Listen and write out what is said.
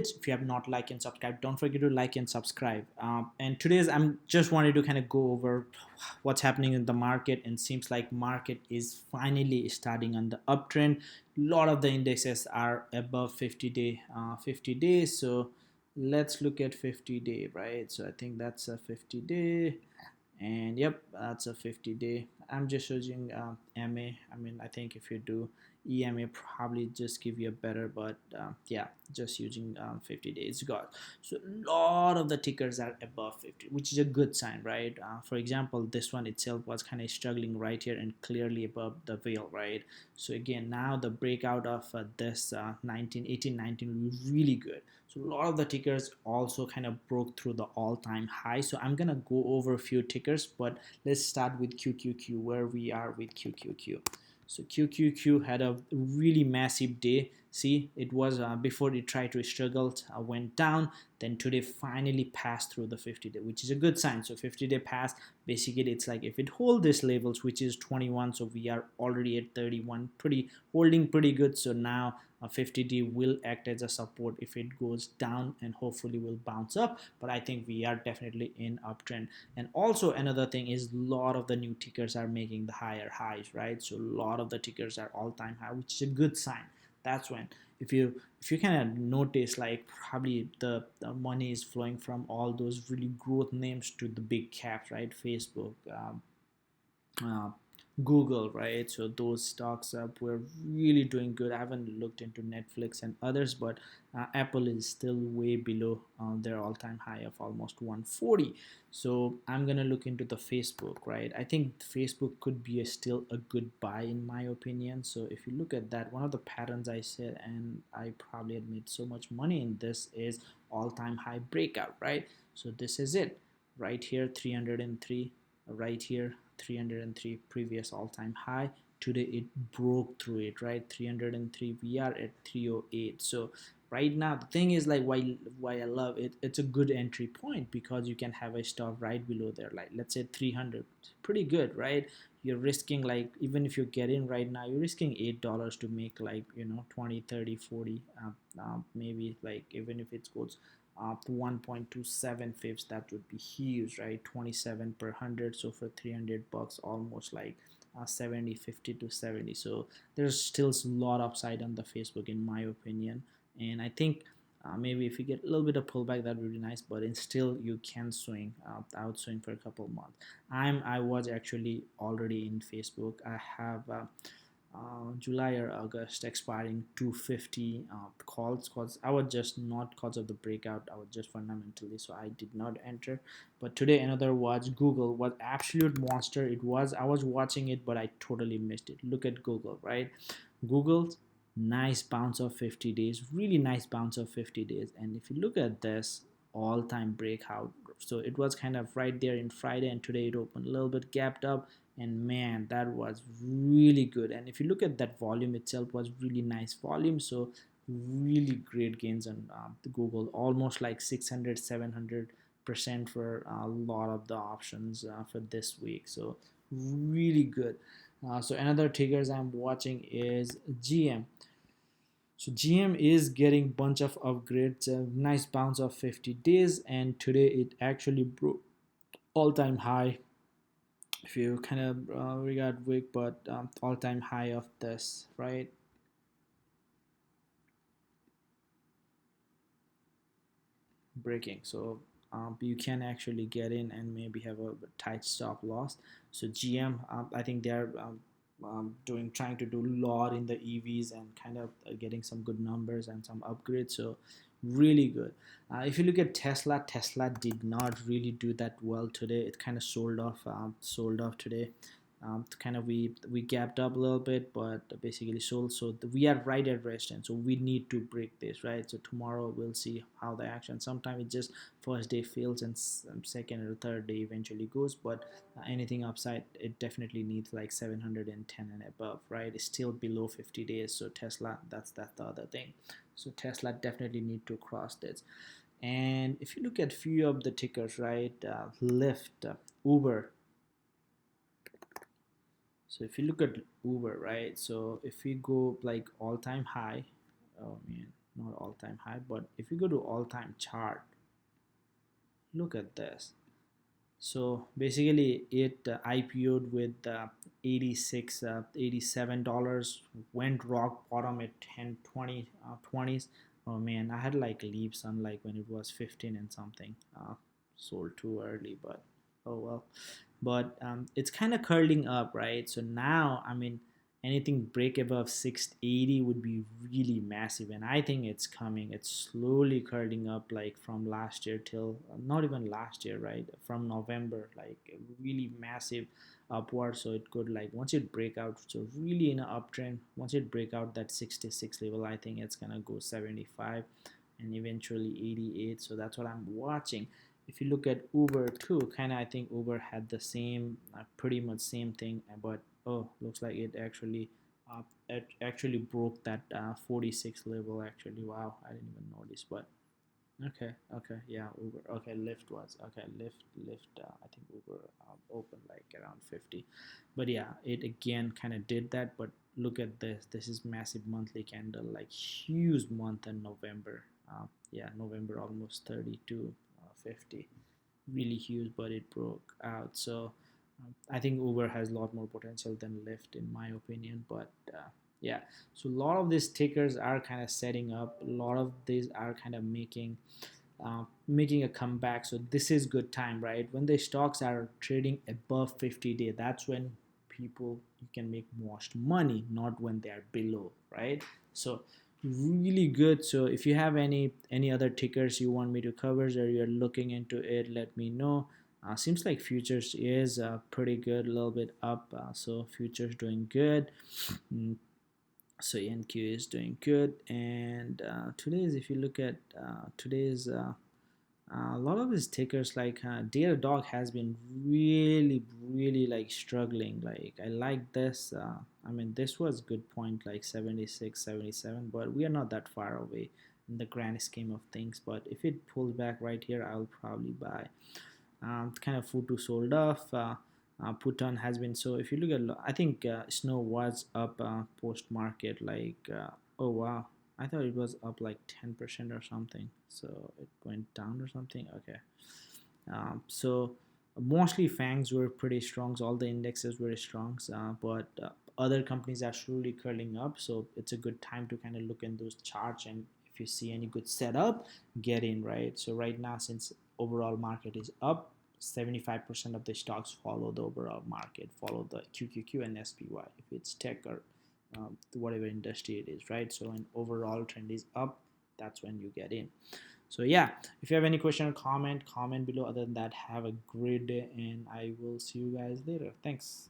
If you have not liked and subscribed, don't forget to like and subscribe. And today's I'm just wanted to kind of go over what's happening in the market, and seems like market is finally starting on the uptrend. A lot of the indexes are above 50 days. So let's look at 50-day, right? So I think that's a 50-day, and yep, that's a 50-day. I'm just using ma. I mean, I think if you do ema, probably just give you a better, but yeah, just using 50 days got. So a lot of the tickers are above 50, which is a good sign, right? For example, this one itself was kind of struggling right here and clearly above the veil, right? So again, now the breakout of this 19 18 19 was really good. So a lot of the tickers also kind of broke through the all-time high. So I'm gonna go over a few tickers, but let's start with QQQ, where we are with QQQ. So QQQ had a really massive day. See, it was before it tried to struggle, went down. Then today finally passed through the 50-day, which is a good sign. So 50-day pass, basically it's like if it hold these levels, which is 21, so we are already at 31, holding pretty good. So now a 50-day will act as a support if it goes down, and hopefully will bounce up. But I think we are definitely in uptrend. And also another thing is a lot of the new tickers are making the higher highs, right? So a lot of the tickers are all-time high, which is a good sign. That's when, if you kind of notice, like probably the money is flowing from all those really growth names to the big caps, right? Facebook, uh, Google, right? So those stocks were really doing good. I haven't looked into Netflix and others, but Apple is still way below their all-time high of almost 140. So I'm gonna look into the Facebook, right? I think Facebook could be still a good buy in my opinion. So if you look at that, one of the patterns I said, and I probably had made so much money in this, is all-time high breakout, right? So this is it, right here, 303, right here 303, previous all-time high. Today it broke through it, right? 303, we are at 308. So right now the thing is, like, why I love it, it's a good entry point, because you can have a stop right below there, like let's say 300. Pretty good, right? You're risking, like, even if you get in right now, you're risking $8 to make, like, 20, 30, 40, maybe, like, even if it goes up to 1.27 fips, that would be huge, right? 27 per 100. So for 300 bucks, almost like 70, 50 to 70. So there's still a lot upside on the Facebook in my opinion. And I think maybe if you get a little bit of pullback, that would be nice, but still you can swing, outswing for a couple of months. I was actually already in Facebook. I have July or August expiring 250 calls, because I was just not, cause of the breakout, I was just fundamentally, so I did not enter. But today another was Google, was absolute monster. It was, I was watching it, but I totally missed it. Look at Google, right? Google's nice bounce of 50 days, really nice bounce of 50 days. And if you look at this all-time breakout, so it was kind of right there in Friday, and today it opened a little bit gapped up, and man, that was really good. And if you look at that volume itself, was really nice volume. So really great gains on the Google, almost like 600 700% for a lot of the options for this week. So really good. So another tickers I'm watching is GM. So GM is getting bunch of upgrades, a nice bounce of 50 days, and today it actually broke all-time high. If you kind of regard week, but all-time high of this, right? Breaking. So you can actually get in and maybe have a tight stop loss. So GM, I think they're doing, trying to do a lot in the EVs, and kind of getting some good numbers and some upgrades. So really good. If you look at Tesla, Tesla did not really do that well today. It kind of sold off today. Kind of we gapped up a little bit, but basically sold. So we are right at resistance, so we need to break this, right? So tomorrow we'll see how the action, sometimes it just first day fails, and second or third day eventually goes. But anything upside, it definitely needs like 710 and above, right? It's still below 50 days. So Tesla, that's the other thing. So Tesla definitely need to cross this. And if you look at few of the tickers, right, Lyft, Uber. So if you look at Uber, right, so if we go like all-time high, oh man, not all-time high, but if you go to all-time chart, look at this. So basically it IPO'd with 86 $87, went rock bottom at 10 20 20s. Oh man, I had like leaps on like when it was 15 and something, sold too early, but oh well. But it's kind of curling up, right? So now, I mean, anything break above 680 would be really massive, and I think it's coming. It's slowly curling up, like from last year till not even last year, right? From November, like really massive upward. So it could, like, once it break out, so really in an uptrend, once it break out that 66 level, I think it's gonna go 75 and eventually 88. So that's what I'm watching. If you look at Uber too, kind of, I think Uber had the same, pretty much same thing, but oh, looks like it actually broke that 46 level actually. Wow, I didn't even notice. But okay, okay, yeah, Uber. Okay, Lyft was okay. Lyft. I think Uber opened like around 50, but yeah, it again kind of did that. But look at this. This is massive monthly candle, like huge month in November. Yeah, November almost 32, 50, really huge, but it broke out. So I think Uber has a lot more potential than Lyft, in my opinion. But yeah, so a lot of these tickers are kind of setting up. A lot of these are kind of making a comeback. So this is good time, right? When the stocks are trading above 50-day, that's when people, you can make most money, not when they are below, right? So really good. So if you have any other tickers you want me to cover, or you're looking into it, let me know. Seems like futures is pretty good, a little bit up. So futures doing good. Mm, so NQ is doing good. And today's, if you look at today's a lot of his tickers, like Datadog has been really like struggling. Like I like this. I mean, this was good point, like 76, 77, but we are not that far away in the grand scheme of things. But if it pulls back right here, I'll probably buy. Kind of Futu sold off. Puton has been, so if you look at, I think Snow was up post market, like oh wow, I thought it was up like 10% or something, so it went down or something. Okay. So mostly fangs were pretty strong, so all the indexes were strong, but other companies are slowly curling up, so it's a good time to kind of look in those charts, and if you see any good setup, get in, right? So right now, since overall market is up, 75% of the stocks follow the overall market, follow the QQQ and SPY if it's tech or whatever industry it is, right? So when overall trend is up, that's when you get in. So yeah, if you have any question or comment below. Other than that, have a great day, and I will see you guys later. Thanks.